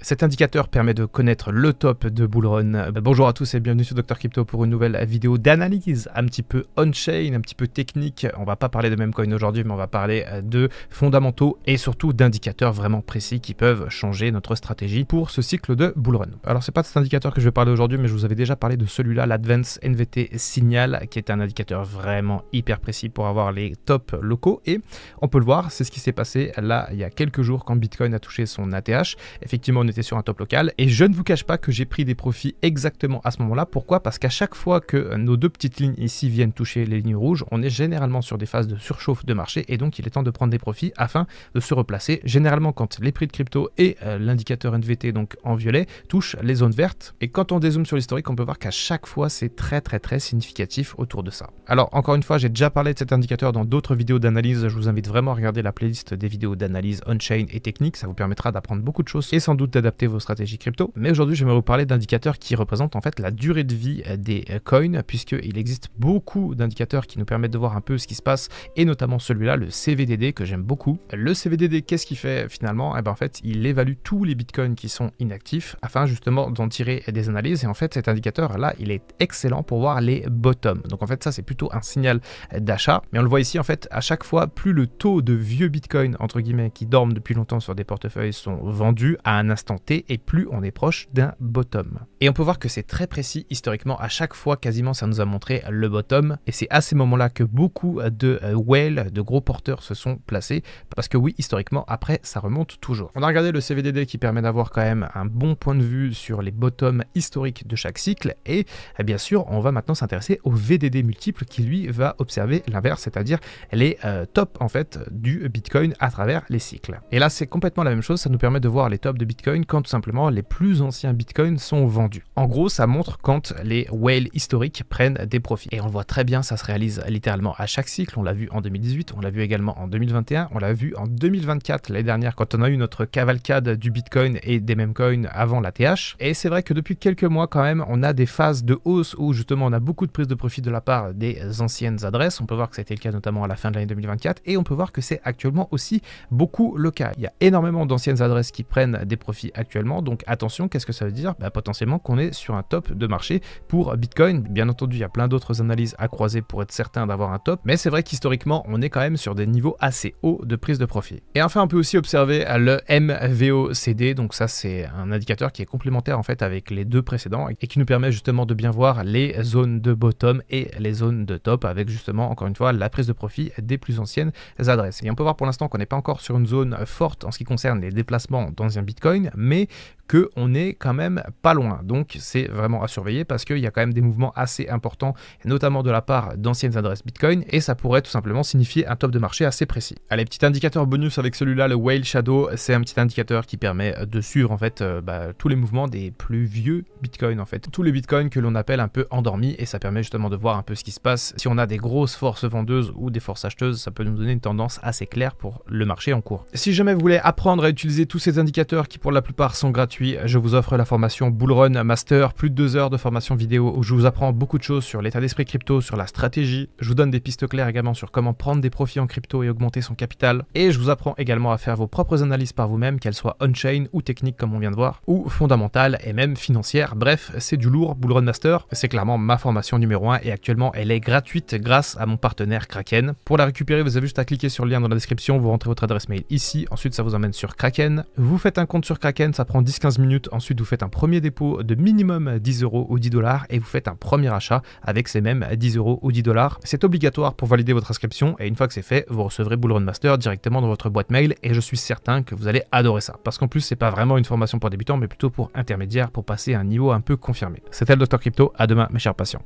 Cet indicateur permet de connaître le top de bullrun. Bonjour à tous et bienvenue sur Dr Crypto pour une nouvelle vidéo d'analyse un petit peu on-chain, un petit peu technique. On va pas parler de Memecoin aujourd'hui, mais on va parler de fondamentaux et surtout d'indicateurs vraiment précis qui peuvent changer notre stratégie pour ce cycle de bullrun. Alors c'est pas de cet indicateur que je vais parler aujourd'hui, mais je vous avais déjà parlé de celui-là, l'Advance NVT Signal, qui est un indicateur vraiment hyper précis pour avoir les tops locaux. Et on peut le voir, c'est ce qui s'est passé là il y a quelques jours quand Bitcoin a touché son ATH. Effectivement, on était sur un top local et je ne vous cache pas que j'ai pris des profits exactement à ce moment-là. Pourquoi? Parce qu'à chaque fois que nos deux petites lignes ici viennent toucher les lignes rouges, on est généralement sur des phases de surchauffe de marché et donc il est temps de prendre des profits afin de se replacer. Généralement quand les prix de crypto et l'indicateur NVT donc en violet touchent les zones vertes, et quand on dézoome sur l'historique, on peut voir qu'à chaque fois c'est très significatif autour de ça. Alors encore une fois, j'ai déjà parlé de cet indicateur dans d'autres vidéos d'analyse. Je vous invite vraiment à regarder la playlist des vidéos d'analyse on-chain et technique, ça vous permettra d'apprendre beaucoup de choses et sans doute d'adapter vos stratégies crypto. Mais aujourd'hui, je vais vous parler d'indicateurs qui représentent en fait la durée de vie des coins, puisqu'il existe beaucoup d'indicateurs qui nous permettent de voir un peu ce qui se passe, et notamment celui-là, le CVDD, que j'aime beaucoup. Le CVDD, qu'est-ce qu'il fait finalement? Eh ben en fait, il évalue tous les bitcoins qui sont inactifs afin justement d'en tirer des analyses, et en fait, cet indicateur-là, il est excellent pour voir les bottoms. Donc en fait, ça, c'est plutôt un signal d'achat, mais on le voit ici, en fait, à chaque fois, plus le taux de vieux bitcoins, entre guillemets, qui dorment depuis longtemps sur des portefeuilles sont vendus à un instant T, et plus on est proche d'un bottom. Et on peut voir que c'est très précis historiquement, à chaque fois quasiment ça nous a montré le bottom, et c'est à ces moments-là que beaucoup de whales, de gros porteurs se sont placés, parce que oui, historiquement, après ça remonte toujours. On a regardé le CVDD qui permet d'avoir quand même un bon point de vue sur les bottoms historiques de chaque cycle, et bien sûr on va maintenant s'intéresser au VDD multiple qui lui va observer l'inverse, c'est-à-dire les tops en fait du Bitcoin à travers les cycles. Et là c'est complètement la même chose, ça nous permet de voir les tops de Bitcoin quand tout simplement les plus anciens Bitcoin sont vendus. En gros, ça montre quand les whales historiques prennent des profits. Et on le voit très bien, ça se réalise littéralement à chaque cycle. On l'a vu en 2018, on l'a vu également en 2021, on l'a vu en 2024, l'année dernière, quand on a eu notre cavalcade du Bitcoin et des memecoins avant l'ATH. Et c'est vrai que depuis quelques mois quand même, on a des phases de hausse où justement on a beaucoup de prises de profit de la part des anciennes adresses. On peut voir que c'était le cas notamment à la fin de l'année 2024, et on peut voir que c'est actuellement aussi beaucoup le cas. Il y a énormément d'anciennes adresses qui prennent des profits actuellement, donc attention, qu'est-ce que ça veut dire? Potentiellement qu'on est sur un top de marché pour Bitcoin. Bien entendu, il y a plein d'autres analyses à croiser pour être certain d'avoir un top, mais c'est vrai qu'historiquement, on est quand même sur des niveaux assez hauts de prise de profit. Et enfin, on peut aussi observer le MVOCD, donc ça c'est un indicateur qui est complémentaire en fait avec les deux précédents et qui nous permet justement de bien voir les zones de bottom et les zones de top avec justement, encore une fois, la prise de profit des plus anciennes adresses. Et on peut voir pour l'instant qu'on n'est pas encore sur une zone forte en ce qui concerne les déplacements d'anciens Bitcoin, mais qu'on est quand même pas loin. Donc c'est vraiment à surveiller parce qu'il y a quand même des mouvements assez importants, notamment de la part d'anciennes adresses Bitcoin, et ça pourrait tout simplement signifier un top de marché assez précis. Allez, petit indicateur bonus avec celui-là, le Whale Shadow, c'est un petit indicateur qui permet de suivre en fait tous les mouvements des plus vieux Bitcoin en fait. Tous les Bitcoins que l'on appelle un peu endormis, et ça permet justement de voir un peu ce qui se passe. Si on a des grosses forces vendeuses ou des forces acheteuses, ça peut nous donner une tendance assez claire pour le marché en cours. Si jamais vous voulez apprendre à utiliser tous ces indicateurs qui pour la plupart sont gratuits, je vous offre la formation Bullrun Master, plus de 2 heures de formation vidéo où je vous apprends beaucoup de choses sur l'état d'esprit crypto, sur la stratégie. Je vous donne des pistes claires également sur comment prendre des profits en crypto et augmenter son capital. Et je vous apprends également à faire vos propres analyses par vous-même, qu'elles soient on-chain ou techniques comme on vient de voir, ou fondamentales et même financières. Bref, c'est du lourd. Bullrun Master, c'est clairement ma formation numéro 1 et actuellement elle est gratuite grâce à mon partenaire Kraken. Pour la récupérer, vous avez juste à cliquer sur le lien dans la description, vous rentrez votre adresse mail ici, ensuite ça vous emmène sur Kraken. Vous faites un compte sur Kraken, ça prend 10-15 minutes, ensuite vous faites un premier dépôt de minimum 10 € ou 10 $ et vous faites un premier achat avec ces mêmes 10 € ou 10 $. C'est obligatoire pour valider votre inscription, et une fois que c'est fait, vous recevrez Bullrun Master directement dans votre boîte mail, et je suis certain que vous allez adorer ça, parce qu'en plus c'est pas vraiment une formation pour débutants mais plutôt pour intermédiaires, pour passer à un niveau un peu confirmé. C'était le Dr Crypto, à demain mes chers patients.